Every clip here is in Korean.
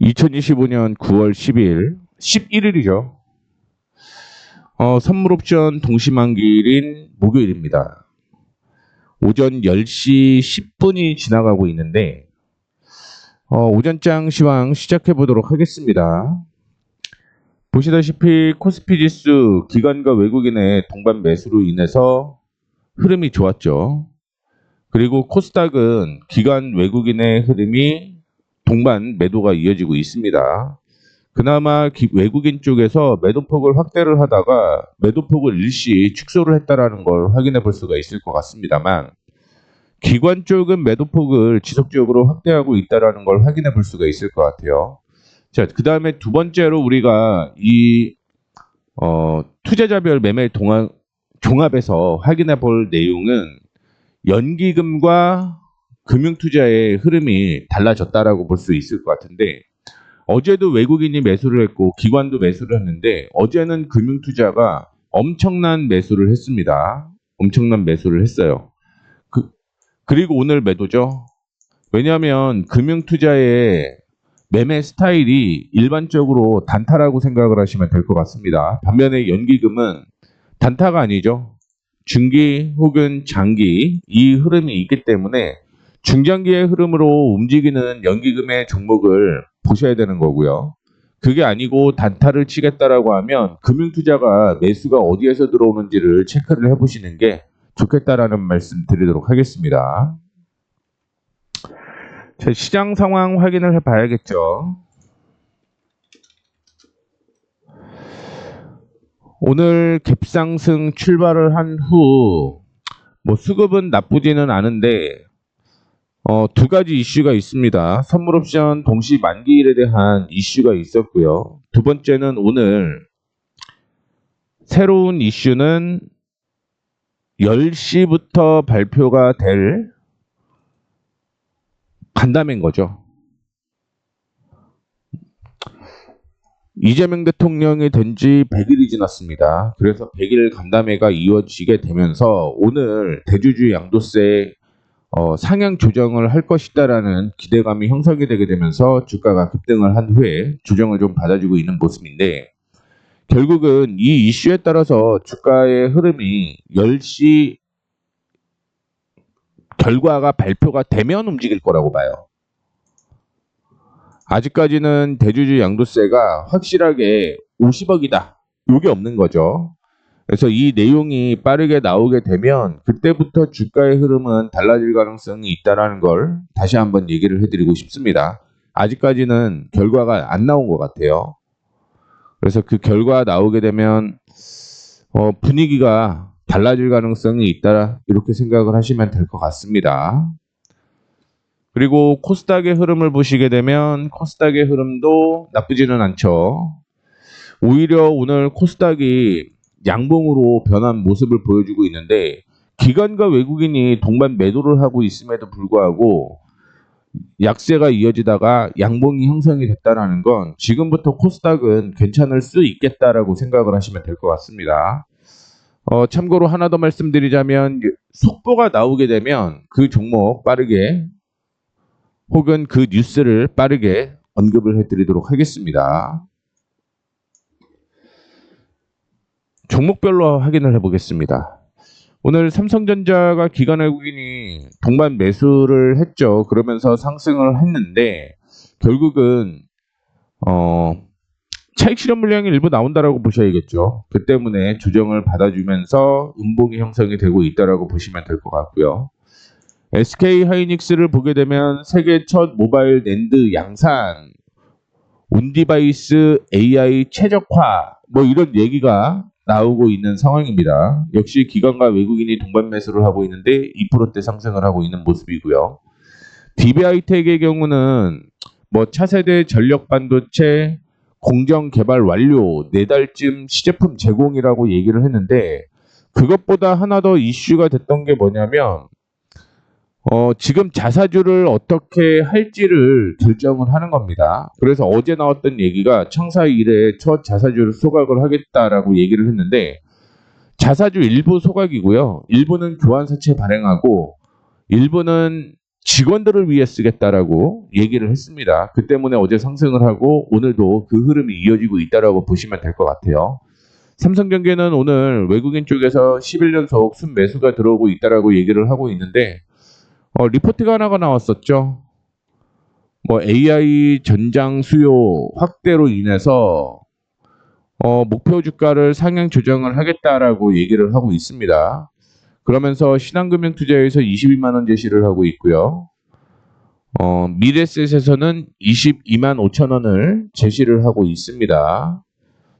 2025년 9월 10일, 11일이죠. 선물 옵션 동시만기일인 목요일입니다. 오전 10시 10분이 지나가고 있는데 오전장 시황 시작해 보도록 하겠습니다. 보시다시피 코스피 지수 기관과 외국인의 동반 매수로 인해서 흐름이 좋았죠. 그리고 코스닥은 기관 외국인의 흐름이 동반 매도가 이어지고 있습니다. 그나마 외국인 쪽에서 매도폭을 확대를 하다가 매도폭을 일시 축소를 했다라는 걸 확인해 볼 수가 있을 것 같습니다만, 기관 쪽은 매도폭을 지속적으로 확대하고 있다라는 걸 확인해 볼 수가 있을 것 같아요. 자, 그 다음에 두 번째로 우리가 이 투자자별 매매 종합에서 확인해 볼 내용은 연기금과 금융투자의 흐름이 달라졌다라고 볼 수 있을 것 같은데, 어제도 외국인이 매수를 했고 기관도 매수를 했는데 어제는 금융투자가 엄청난 매수를 했습니다. 엄청난 매수를 했어요. 그리고 오늘 매도죠. 왜냐하면 금융투자의 매매 스타일이 일반적으로 단타라고 생각을 하시면 될 것 같습니다. 반면에 연기금은 단타가 아니죠. 중기 혹은 장기 이 흐름이 있기 때문에 중장기의 흐름으로 움직이는 연기금의 종목을 보셔야 되는 거고요. 그게 아니고 단타를 치겠다라고 하면 금융투자가 매수가 어디에서 들어오는지를 체크를 해보시는 게 좋겠다라는 말씀 드리도록 하겠습니다. 자, 시장 상황 확인을 해봐야겠죠. 오늘 갭상승 출발을 한 후 수급은 나쁘지는 않은데 두 가지 이슈가 있습니다. 선물 옵션 동시 만기일에 대한 이슈가 있었고요. 두 번째는 오늘 새로운 이슈는 10시부터 발표가 될 간담회인 거죠. 이재명 대통령이 된 지 100일이 지났습니다. 그래서 100일 간담회가 이어지게 되면서 오늘 대주주 양도세 상향 조정을 할 것이다라는 기대감이 형성이 되게 되면서 주가가 급등을 한 후에 조정을 좀 받아주고 있는 모습인데, 결국은 이 이슈에 따라서 주가의 흐름이 10시 결과가 발표가 되면 움직일 거라고 봐요. 아직까지는 대주주 양도세가 확실하게 50억이다. 이게 없는 거죠. 그래서 이 내용이 빠르게 나오게 되면 그때부터 주가의 흐름은 달라질 가능성이 있다는 걸 다시 한번 얘기를 해드리고 싶습니다. 아직까지는 결과가 안 나온 것 같아요. 그래서 그 결과 나오게 되면 분위기가 달라질 가능성이 있다, 이렇게 생각을 하시면 될 것 같습니다. 그리고 코스닥의 흐름을 보시게 되면 코스닥의 흐름도 나쁘지는 않죠. 오히려 오늘 코스닥이 양봉으로 변한 모습을 보여주고 있는데, 기관과 외국인이 동반 매도를 하고 있음에도 불구하고 약세가 이어지다가 양봉이 형성이 됐다는 건 지금부터 코스닥은 괜찮을 수 있겠다라고 생각을 하시면 될 것 같습니다. 참고로 하나 더 말씀드리자면, 속보가 나오게 되면 그 종목 빠르게 혹은 그 뉴스를 빠르게 언급을 해드리도록 하겠습니다. 종목별로 확인을 해보겠습니다. 오늘 삼성전자가 기관 외국인이 동반 매수를 했죠. 그러면서 상승을 했는데 결국은 차익 실현 물량이 일부 나온다라고 보셔야겠죠. 그 때문에 조정을 받아주면서 음봉이 형성이 되고 있다라고 보시면 될 것 같고요. SK 하이닉스를 보게 되면 세계 첫 모바일 낸드 양산, 온디바이스 AI 최적화 이런 얘기가 나오고 있는 상황입니다. 역시 기관과 외국인이 동반 매수를 하고 있는데 2%대 상승을 하고 있는 모습이고요. DB하이텍의 경우는 차세대 전력 반도체 공정 개발 완료, 4달쯤 시제품 제공이라고 얘기를 했는데, 그것보다 하나 더 이슈가 됐던 게 뭐냐면 지금 자사주를 어떻게 할지를 결정을 하는 겁니다. 그래서 어제 나왔던 얘기가 창사 이래 첫 자사주를 소각을 하겠다라고 얘기를 했는데, 자사주 일부 소각이고요. 일부는 교환사채 발행하고 일부는 직원들을 위해 쓰겠다라고 얘기를 했습니다. 그 때문에 어제 상승을 하고 오늘도 그 흐름이 이어지고 있다라고 보시면 될 것 같아요. 삼성전기는 오늘 외국인 쪽에서 11연속 순매수가 들어오고 있다라고 얘기를 하고 있는데 리포트가 하나가 나왔었죠. 뭐 AI 전장 수요 확대로 인해서 목표 주가를 상향 조정을 하겠다라고 얘기를 하고 있습니다. 그러면서 신한금융투자에서 22만 원 제시를 하고 있고요. 미래셋에서는 22만 5천 원을 제시를 하고 있습니다.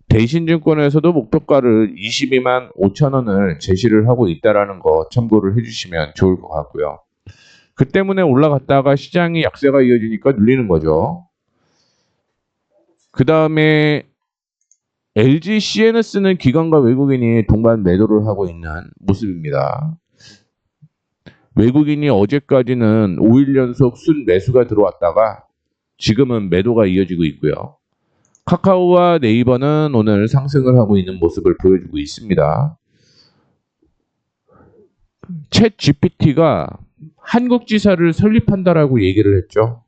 대신증권에서도 목표가를 22만 5천 원을 제시를 하고 있다라는 거 참고를 해주시면 좋을 것 같고요. 그 때문에 올라갔다가 시장이 약세가 이어지니까 눌리는 거죠. 그 다음에 LG CNS는 기관과 외국인이 동반 매도를 하고 있는 모습입니다. 외국인이 어제까지는 5일 연속 순 매수가 들어왔다가 지금은 매도가 이어지고 있고요. 카카오와 네이버는 오늘 상승을 하고 있는 모습을 보여주고 있습니다. 챗 GPT가 한국 지사를 설립한다라고 얘기를 했죠.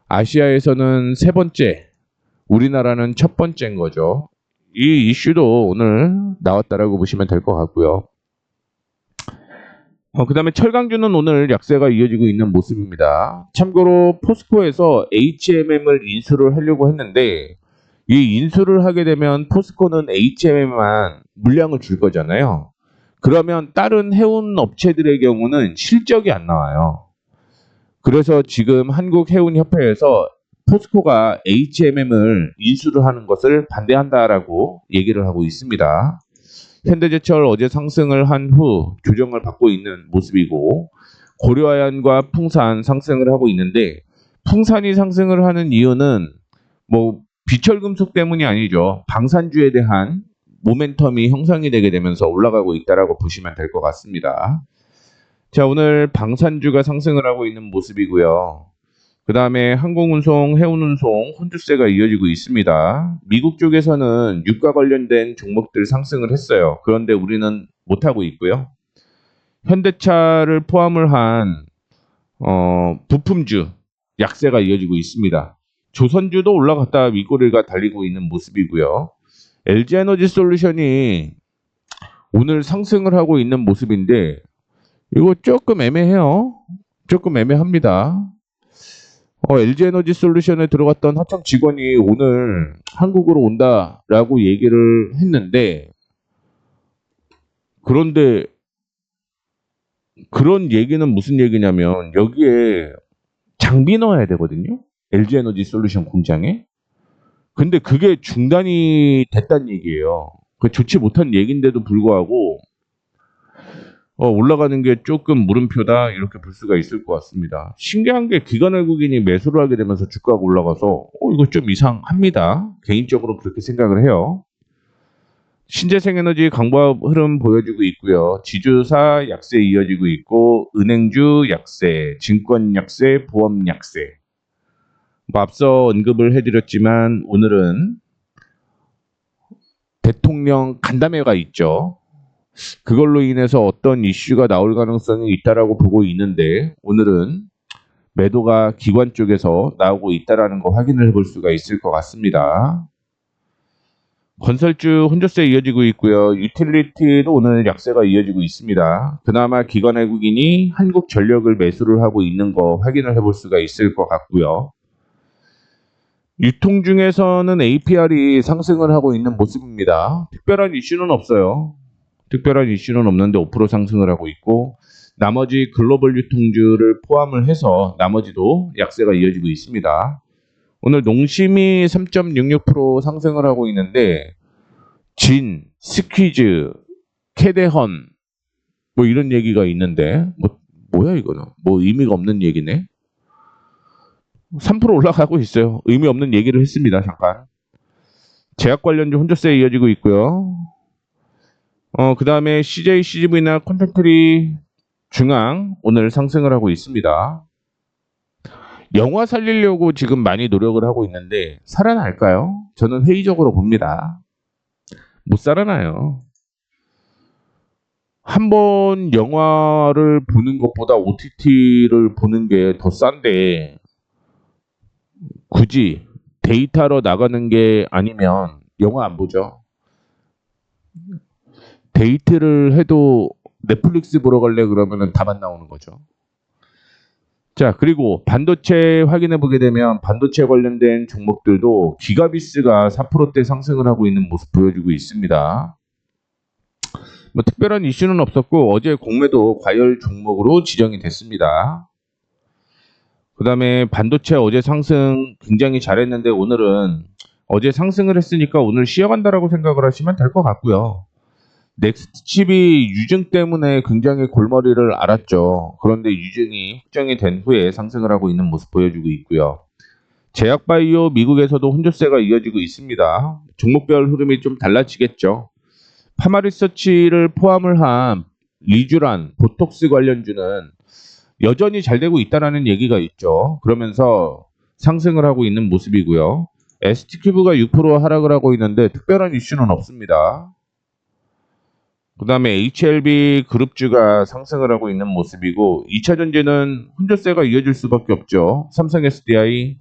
아시아에서는 세 번째, 우리나라는 첫 번째인 거죠. 이 이슈도 오늘 나왔다라고 보시면 될 것 같고요. 그 다음에 철강주는 오늘 약세가 이어지고 있는 모습입니다. 참고로 포스코에서 HMM을 인수를 하려고 했는데 이 인수를 하게 되면 포스코는 HMM만 물량을 줄 거잖아요. 그러면 다른 해운 업체들의 경우는 실적이 안 나와요. 그래서 지금 한국해운협회에서 포스코가 HMM을 인수를 하는 것을 반대한다라고 얘기를 하고 있습니다. 현대제철 어제 상승을 한 후 조정을 받고 있는 모습이고 고려아연과 풍산 상승을 하고 있는데 풍산이 상승을 하는 이유는 뭐 비철금속 때문이 아니죠. 방산주에 대한 모멘텀이 형성이 되게 되면서 올라가고 있다라고 보시면 될 것 같습니다. 자, 오늘 방산주가 상승을 하고 있는 모습이고요. 그 다음에 항공운송, 해운운송, 혼주세가 이어지고 있습니다. 미국 쪽에서는 유가 관련된 종목들 상승을 했어요. 그런데 우리는 못하고 있고요. 현대차를 포함을 한 부품주 약세가 이어지고 있습니다. 조선주도 올라갔다 윗꼬리가 달리고 있는 모습이고요. LG에너지솔루션이 오늘 상승을 하고 있는 모습인데 이거 조금 애매해요. 조금 애매합니다. LG에너지솔루션에 들어갔던 하청 직원이 오늘 한국으로 온다라고 얘기를 했는데 그런데 그런 얘기는 무슨 얘기냐면 여기에 장비 넣어야 되거든요. LG에너지솔루션 공장에. 근데 그게 중단이 됐다는 얘기예요. 그 좋지 못한 얘기인데도 불구하고 올라가는 게 조금 물음표다 이렇게 볼 수가 있을 것 같습니다. 신기한 게 기관 외국인이 매수를 하게 되면서 주가가 올라가서 이거 좀 이상합니다. 개인적으로 그렇게 생각을 해요. 신재생에너지 강보합 흐름 보여주고 있고요. 지주사 약세 이어지고 있고 은행주 약세, 증권 약세, 보험 약세. 뭐 앞서 언급을 해드렸지만 오늘은 대통령 간담회가 있죠. 그걸로 인해서 어떤 이슈가 나올 가능성이 있다라고 보고 있는데 오늘은 매도가 기관 쪽에서 나오고 있다라는 거 확인을 해볼 수가 있을 것 같습니다. 건설주 혼조세 이어지고 있고요. 유틸리티도 오늘 약세가 이어지고 있습니다. 그나마 기관 외국인이 한국전력을 매수를 하고 있는 거 확인을 해볼 수가 있을 것 같고요. 유통 중에서는 APR이 상승을 하고 있는 모습입니다. 특별한 이슈는 없어요. 특별한 이슈는 없는데 5% 상승을 하고 있고 나머지 글로벌 유통주를 포함을 해서 나머지도 약세가 이어지고 있습니다. 오늘 농심이 3.66% 상승을 하고 있는데 진, 스퀴즈, 캐대헌 뭐 이런 얘기가 있는데 뭐야 이거는 뭐 의미가 없는 얘기네. 3% 올라가고 있어요. 의미 없는 얘기를 했습니다. 잠깐. 제약 관련주 혼조세 이어지고 있고요. 그 다음에 CJ, CGV나 콘텐트리 중앙 오늘 상승을 하고 있습니다. 영화 살리려고 지금 많이 노력을 하고 있는데 살아날까요? 저는 회의적으로 봅니다. 못 살아나요. 한 번 영화를 보는 것보다 OTT를 보는 게 더 싼데 굳이 데이터로 나가는 게 아니면 영화 안 보죠. 데이트를 해도 넷플릭스 보러 갈래 그러면은 답 안 나오는 거죠. 자, 그리고 반도체 확인해 보게 되면 반도체 관련된 종목들도 기가비스가 4%대 상승을 하고 있는 모습 보여주고 있습니다. 뭐 특별한 이슈는 없었고 어제 공매도 과열 종목으로 지정이 됐습니다. 그 다음에 반도체 어제 상승 굉장히 잘했는데 오늘은 어제 상승을 했으니까 오늘 쉬어간다라고 생각을 하시면 될 것 같고요. 넥스트칩이 유증 때문에 굉장히 골머리를 앓았죠. 그런데 유증이 확정이 된 후에 상승을 하고 있는 모습 보여주고 있고요. 제약바이오 미국에서도 혼조세가 이어지고 있습니다. 종목별 흐름이 좀 달라지겠죠. 파마리서치를 포함을 한 리쥬란, 보톡스 관련주는 여전히 잘 되고 있다라는 얘기가 있죠. 그러면서 상승을 하고 있는 모습이고요. ST큐브가 6% 하락을 하고 있는데 특별한 이슈는 없습니다. 그 다음에 HLB 그룹주가 상승을 하고 있는 모습이고 2차전지는 혼조세가 이어질 수밖에 없죠. 삼성 SDI,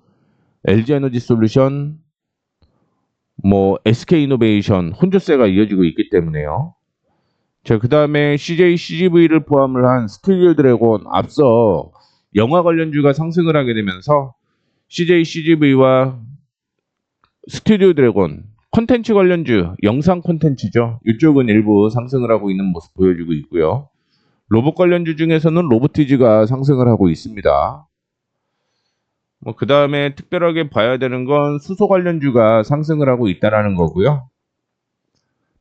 LG에너지솔루션, 뭐 SK이노베이션 혼조세가 이어지고 있기 때문에요. 자, 그 다음에 CJ CGV를 포함을 한 스틸리오 드래곤 앞서 영화 관련주가 상승을 하게 되면서 CJ CGV와 스튜디오 드래곤 콘텐츠 관련주, 영상 콘텐츠죠. 이쪽은 일부 상승을 하고 있는 모습 보여주고 있고요. 로봇 관련주 중에서는 로보티즈가 상승을 하고 있습니다. 뭐 그 다음에 특별하게 봐야 되는 건 수소 관련주가 상승을 하고 있다라는 거고요.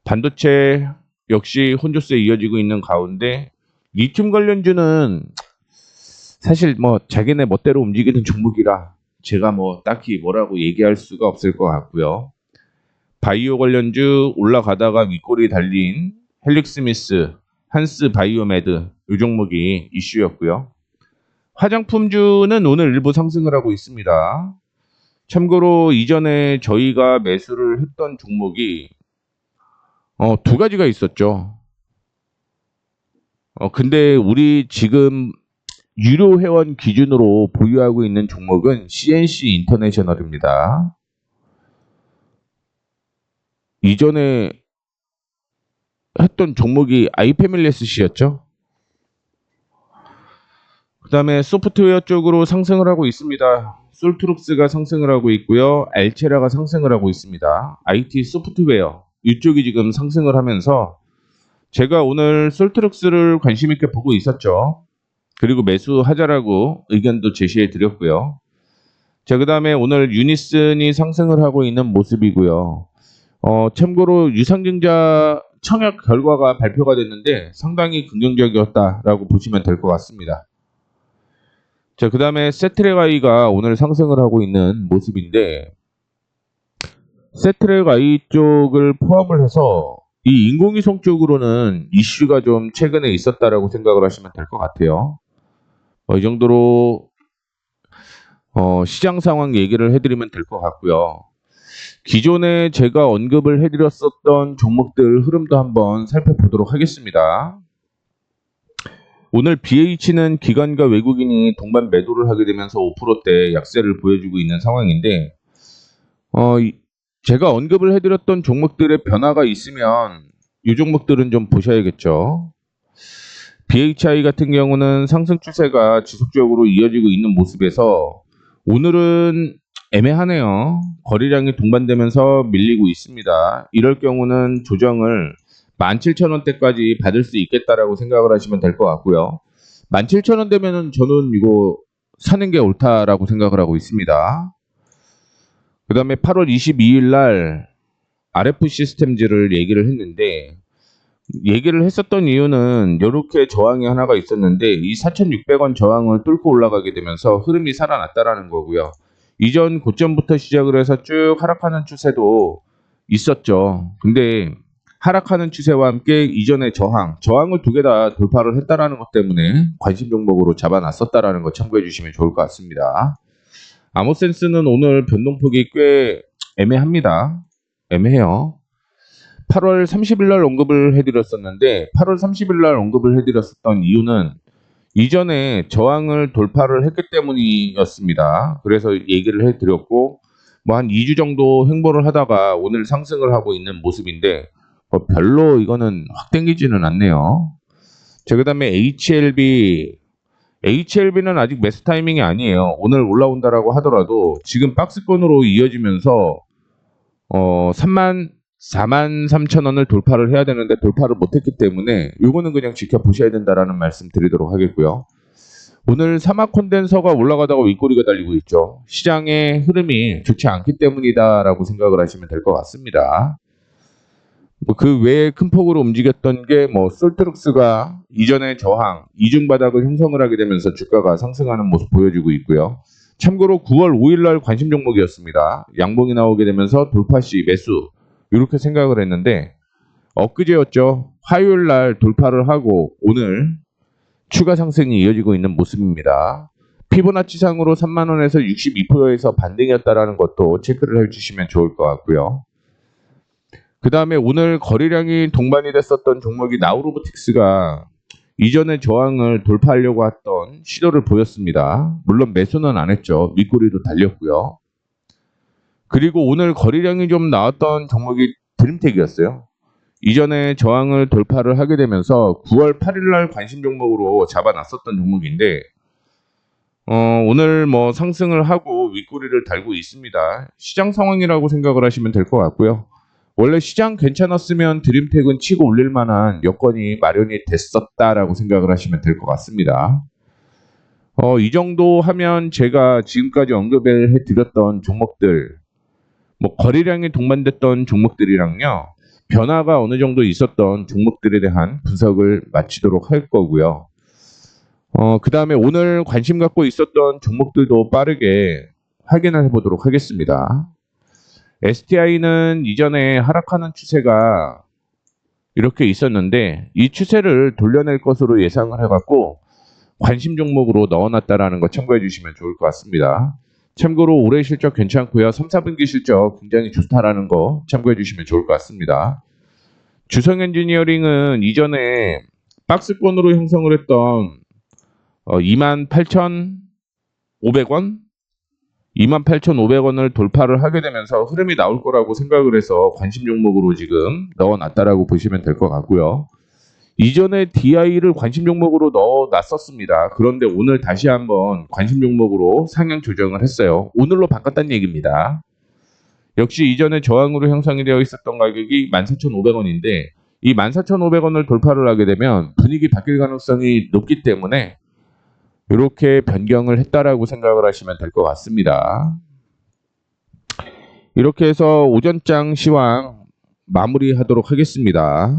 반도체 역시 혼조세 이어지고 있는 가운데 리튬 관련주는 사실 뭐 자기네 멋대로 움직이는 종목이라 제가 뭐 딱히 뭐라고 얘기할 수가 없을 것 같고요. 바이오 관련주 올라가다가 윗골이 달린 헬릭스미스, 한스 바이오메드 이 종목이 이슈였고요. 화장품주는 오늘 일부 상승을 하고 있습니다. 참고로 이전에 저희가 매수를 했던 종목이 두 가지가 있었죠. 근데 우리 지금 유료 회원 기준으로 보유하고 있는 종목은 CNC 인터내셔널입니다. 이전에 했던 종목이 아이패밀리스였죠. 그 다음에 소프트웨어 쪽으로 상승을 하고 있습니다. 솔트룩스가 상승을 하고 있고요. 알체라가 상승을 하고 있습니다. IT 소프트웨어 이쪽이 지금 상승을 하면서 제가 오늘 솔트룩스를 관심 있게 보고 있었죠. 그리고 매수하자라고 의견도 제시해 드렸고요. 자, 그 다음에 오늘 유니슨이 상승을 하고 있는 모습이고요. 참고로 유상증자 청약 결과가 발표가 됐는데 상당히 긍정적이었다라고 보시면 될 것 같습니다. 자, 그 다음에 세트랙아이가 오늘 상승을 하고 있는 모습인데 세트랙아이 쪽을 포함을 해서 이 인공위성 쪽으로는 이슈가 좀 최근에 있었다라고 생각을 하시면 될 것 같아요. 이 정도로 시장 상황 얘기를 해드리면 될 것 같고요. 기존에 제가 언급을 해드렸었던 종목들 흐름도 한번 살펴보도록 하겠습니다. 오늘 BH는 기관과 외국인이 동반 매도를 하게 되면서 5%대 약세를 보여주고 있는 상황인데 제가 언급을 해드렸던 종목들의 변화가 있으면 이 종목들은 좀 보셔야겠죠. BHI 같은 경우는 상승 추세가 지속적으로 이어지고 있는 모습에서 오늘은 애매하네요. 거래량이 동반되면서 밀리고 있습니다. 이럴 경우는 조정을 17,000원대까지 받을 수 있겠다라고 생각을 하시면 될 것 같고요. 17,000원 되면은 저는 이거 사는 게 옳다라고 생각을 하고 있습니다. 그 다음에 8월 22일 날 RF 시스템즈를 얘기를 했는데 얘기를 했었던 이유는 이렇게 저항이 하나가 있었는데 이 4,600원 저항을 뚫고 올라가게 되면서 흐름이 살아났다라는 거고요. 이전 고점부터 시작을 해서 쭉 하락하는 추세도 있었죠. 근데 하락하는 추세와 함께 이전의 저항을 두 개 다 돌파를 했다라는 것 때문에 관심 종목으로 잡아놨었다라는 거 참고해 주시면 좋을 것 같습니다. 아모센스는 오늘 변동폭이 꽤 애매합니다. 애매해요. 8월 30일 날 언급을 해드렸었는데 8월 30일 날 언급을 해드렸었던 이유는 이전에 저항을 돌파를 했기 때문이었습니다. 그래서 얘기를 해드렸고 뭐 한 2주 정도 횡보를 하다가 오늘 상승을 하고 있는 모습인데 별로 이거는 확 땡기지는 않네요. 자, 그다음에 HLB는 아직 매수 타이밍이 아니에요. 오늘 올라온다라고 하더라도 지금 박스권으로 이어지면서 43,000원을 돌파를 해야 되는데 돌파를 못했기 때문에 이거는 그냥 지켜보셔야 된다라는 말씀 드리도록 하겠고요. 오늘 사막 콘덴서가 올라가다가 윗꼬리가 달리고 있죠. 시장의 흐름이 좋지 않기 때문이다라고 생각을 하시면 될 것 같습니다. 그 외에 큰 폭으로 움직였던 게 솔트룩스가 이전의 저항, 이중 바닥을 형성을 하게 되면서 주가가 상승하는 모습 보여주고 있고요. 참고로 9월 5일 날 관심 종목이었습니다. 양봉이 나오게 되면서 돌파 시 매수 이렇게 생각을 했는데 엊그제였죠. 화요일 날 돌파를 하고 오늘 추가 상승이 이어지고 있는 모습입니다. 피보나치상으로 3만원에서 62%에서 반등이었다라는 것도 체크를 해주시면 좋을 것 같고요. 그 다음에 오늘 거래량이 동반이 됐었던 종목이 나우로보틱스가 이전의 저항을 돌파하려고 했던 시도를 보였습니다. 물론 매수는 안 했죠. 윗꼬리도 달렸고요. 그리고 오늘 거래량이 좀 나왔던 종목이 드림텍이었어요. 이전에 저항을 돌파를 하게 되면서 9월 8일 날 관심 종목으로 잡아놨었던 종목인데 오늘 상승을 하고 윗꼬리를 달고 있습니다. 시장 상황이라고 생각을 하시면 될 것 같고요. 원래 시장 괜찮았으면 드림텍은 치고 올릴 만한 여건이 마련이 됐었다라고 생각을 하시면 될 것 같습니다. 이 정도 하면 제가 지금까지 언급을 해드렸던 종목들, 거래량이 동반됐던 종목들이랑요, 변화가 어느 정도 있었던 종목들에 대한 분석을 마치도록 할 거고요. 그 다음에 오늘 관심 갖고 있었던 종목들도 빠르게 확인을 해보도록 하겠습니다. STI는 이전에 하락하는 추세가 이렇게 있었는데 이 추세를 돌려낼 것으로 예상을 해갖고 관심 종목으로 넣어놨다라는 거 참고해 주시면 좋을 것 같습니다. 참고로 올해 실적 괜찮고요. 3, 4분기 실적 굉장히 좋다라는 거 참고해 주시면 좋을 것 같습니다. 주성 엔지니어링은 이전에 박스권으로 형성을 했던 28,500원? 28,500원을 돌파를 하게 되면서 흐름이 나올 거라고 생각을 해서 관심 종목으로 지금 넣어놨다라고 보시면 될 것 같고요. 이전에 DI를 관심 종목으로 넣어놨었습니다. 그런데 오늘 다시 한번 관심 종목으로 상향 조정을 했어요. 오늘로 바꿨다는 얘기입니다. 역시 이전에 저항으로 형성이 되어 있었던 가격이 14,500원인데 이 14,500원을 돌파를 하게 되면 분위기 바뀔 가능성이 높기 때문에 이렇게 변경을 했다라고 생각을 하시면 될 것 같습니다. 이렇게 해서 오전장 시황 마무리하도록 하겠습니다.